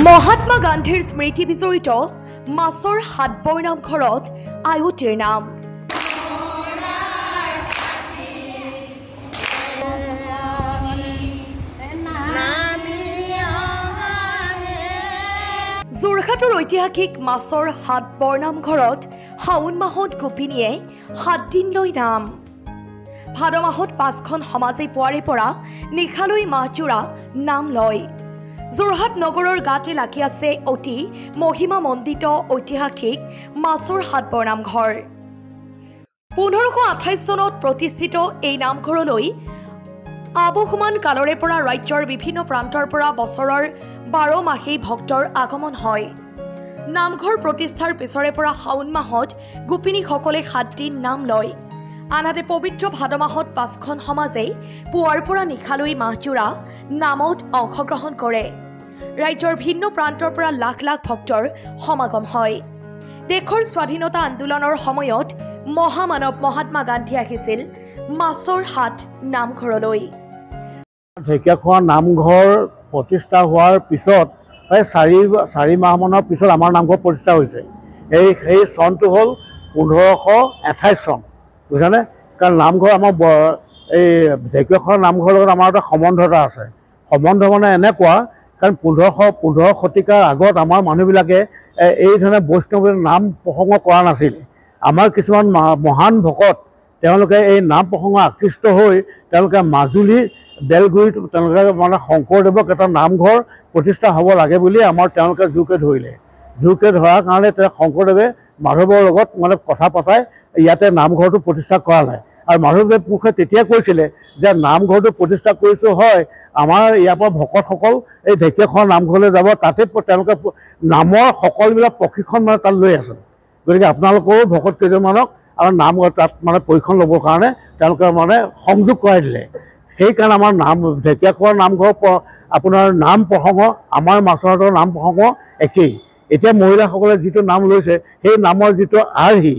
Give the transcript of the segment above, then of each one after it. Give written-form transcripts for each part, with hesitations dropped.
মহাত্মা গান্ধীৰ স্মৃতি বিজড়িত মাছৰ হাটবৰ নামঘৰত আয়তীৰ নাম। যোৰহাটৰ ঐতিহাসিক মাছৰ হাটবৰ নামঘৰত শাওণ মাহত গোপিনীয়ে 7 দিনলৈ নাম। ভাদ মাহত 5খন সমাজে পুৱাৰে পৰা নিশালৈ মাহজোৰা নাম লয়। যোৰহাট নগৰৰ গাতে লাগি আছে অতি মহিমামণ্ডিত ঐতিহাসিক মাছৰ হাটবৰ নামঘৰ। 1528 চনত প্ৰতিষ্ঠিত এই নামঘৰলৈ আবহমান কালৰে পৰা ৰাজ্যৰ বিভিন্ন প্ৰান্তৰ পৰা বছৰৰ 12 মাহেই ভক্তৰ আগমন হয়। নামঘৰ প্ৰতিষ্ঠাৰ পিছৰে পৰা শাওণ মাহত গোপিনীসকলে 7 দিন নাম লয়। আনহাতে পবিত্ৰ ভাদ মাহত 5খন সমাজে পুৱাৰ পৰা নিশালৈ মাহজোৰা নামত অংশগ্ৰহণ কৰে। ৰাজ্যৰ ভিন্ন প্ৰান্তৰ পৰা লাখ লাখ ভক্তৰ সমাগম হয়। দেশৰ স্বাধীনতা আন্দোলনৰ সময়ত মহামানৱ মহাত্মা গান্ধী আহিছিল মাছৰ হাট নামঘৰলৈ। ঢেকীয়াখোৱা নামঘৰ প্ৰতিষ্ঠা হোৱাৰ পিছত প্ৰায় 4 মাহমানৰ পিছত আমাৰ নামঘৰ প্ৰতিষ্ঠা হৈছে। সেই চনটো হ'ল 1528 চন, বুজিছানে? কাৰণ নামঘৰ আমাৰ এই ঢেকীয়াখোৱা নামঘৰৰ লগত আমাৰ এটা সম্বন্ধ এটা আছে। সম্বন্ধ মানে এনেকুৱা, কাৰণ 15 শতিকাৰ আগত আমাৰ মানুহবিলাকে এই ধৰণে বৈষ্ণৱৰ নাম প্ৰসংগ কৰা নাছিল। আমাৰ কিছুমান মহান ভকত তেওঁলোকে এই নাম প্ৰসংগ আকৃষ্ট হৈ তেওঁলোকে মাজুলীৰ বেলগুৰিত তেওঁলোকে মানে শংকৰদেৱক এটা নামঘৰ প্ৰতিষ্ঠা হ'ব লাগে বুলি তেওঁলোকে জোৰকে ধৰিলে। জোৰকে ধৰাৰ কাৰণে শংকৰদেৱে মাধৱৰ লগত মানে কথা পতাই ইয়াতে নামঘৰটো প্ৰতিষ্ঠা কৰালে। আৰু মাধৱদেৱ পুৰুষে তেতিয়া কৈছিলে যে নামঘৰটো প্ৰতিষ্ঠা কৰিছোঁ হয়, আমাৰ ইয়াৰ পৰা ভকতসকল এই ঢেকীয়াখোৱা নামঘৰলৈ যাব, তাতে তেওঁলোকে নামৰ সকলোবিলাক প্ৰশিক্ষণ মানে তাত লৈ আছে। গতিকে আপোনালোকৰো ভকত কেইজনমানক আমাৰ নামঘৰ তাত মানে প্ৰশিক্ষণ ল'বৰ কাৰণে তেওঁলোকে মানে সংযোগ কৰাই দিলে। সেইকাৰণে আমাৰ ঢেকীয়াখোৱা নামঘৰ আপোনাৰ নাম প্ৰসংগ আমাৰ মাছৰ হাটৰ নাম প্ৰসংগ একেই। এতিয়া মহিলাসকলে যিটো নাম লৈছে সেই নামৰ যিটো আৰ্হি,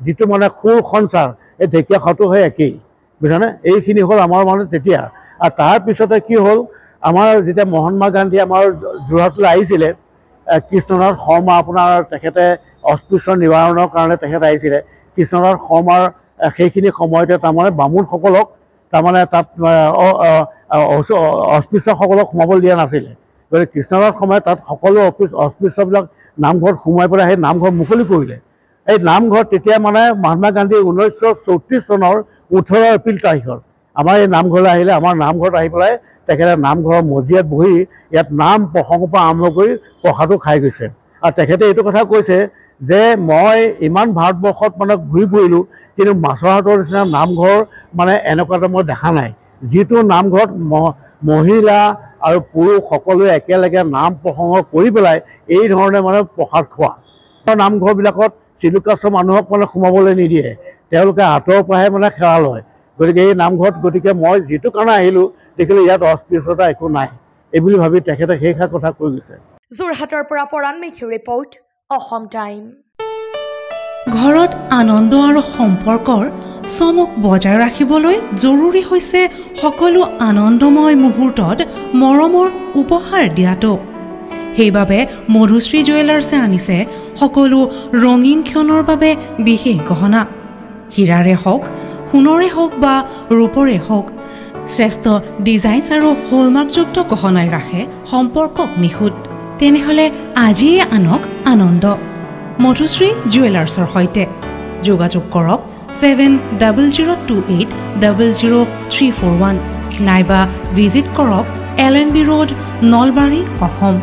যিটো মানে সুৰ সঞ্চাৰ, এই ঢেকীয়াখোৱাটো সেই একেই, বুজিছানে? এইখিনি হ'ল আমাৰ মানে তেতিয়া। আৰু তাৰপিছতে কি হ'ল, আমাৰ যেতিয়া মহাত্মা গান্ধী আমাৰ যোৰহাটলৈ আহিছিলে, কৃষ্ণনাথ শৰ্মা আপোনাৰ তেখেতে অস্পৃশ্য নিবাৰণৰ কাৰণে তেখেত আহিছিলে। কৃষ্ণনাথ শৰ্মাৰ সেইখিনি সময়তে তাৰমানে বামুণসকলক তাৰমানে তাত অস্পৃশ্যসকলক সোমাবলৈ দিয়া নাছিলে। গতিকে কৃষ্ণনাথ শৰ্মাই তাত সকলো অস্পৃশ্যবিলাক নামঘৰত সোমাই পেলাই সেই নামঘৰ মুকলি কৰিলে। এই নামঘৰ তেতিয়া মানে মহাত্মা গান্ধী 1934 চনৰ 18 এপ্ৰিল তাৰিখত আমাৰ এই নামঘৰলৈ আহিলে। আমাৰ নামঘৰত আহি পেলাই তেখেতে নামঘৰৰ মজিয়াত বহি ইয়াত নাম প্ৰসংগৰ পৰা আৰম্ভ কৰি প্ৰসাদো খাই গৈছে। আৰু তেখেতে এইটো কথা কৈছে যে মই ইমান ভাৰতবৰ্ষত মানে ঘূৰি ফুৰিলোঁ, কিন্তু মাছৰ হাটৰ নিচিনা নামঘৰ মানে এনেকুৱা এটা মই দেখা নাই, যিটো নামঘৰত মহিলা আৰু পুৰুষ সকলোৱে একেলগে নাম প্ৰসংগ কৰি পেলাই এই ধৰণে মানে প্ৰসাদ খোৱা। নামঘৰবিলাকত চিলুকাষ্ট মানুহক মানে সোমাবলৈ নিদিয়ে, তেওঁলোকে আঁতৰৰ পৰাহে মানে সেৱা লয়। গতিকে এই নামঘৰত গতিকে মই যিটো কাৰণে আহিলোঁ দেখিলোঁ ইয়াত অস্পৃশ্যতা একো নাই, এইবুলি ভাবি তেখেতে সেইষাৰ কথা কৈ গৈছে। যোৰহাটৰ পৰা পৰাণ মেধিৰ ৰিপৰ্ট, অসম টাইম। ঘৰত আনন্দ আৰু সম্পৰ্কৰ চমক বজাই ৰাখিবলৈ জৰুৰী হৈছে সকলো আনন্দময় মুহূৰ্তত মৰমৰ উপহাৰ দিয়াটো। সেইবাবে মধুশ্ৰী জুৱেলাৰ্ছে আনিছে সকলো ৰঙীন ক্ষণৰ বাবে বিশেষ গহনা। হীৰাৰে হওক, সোণৰে হওক বা ৰূপৰে হওক, শ্ৰেষ্ঠ ডিজাইনছ আৰু হলমাৰ্কযুক্ত গহনাই ৰাখে সম্পৰ্কক নিখুঁত। তেনেহ'লে আজিয়ে আনক আনন্দ মধুশ্ৰী জুৱেলাৰ্ছৰ সৈতে। যোগাযোগ কৰক 7028000341 নাইবা ভিজিট কৰক LNB ৰোড, নলবাৰী, অসম।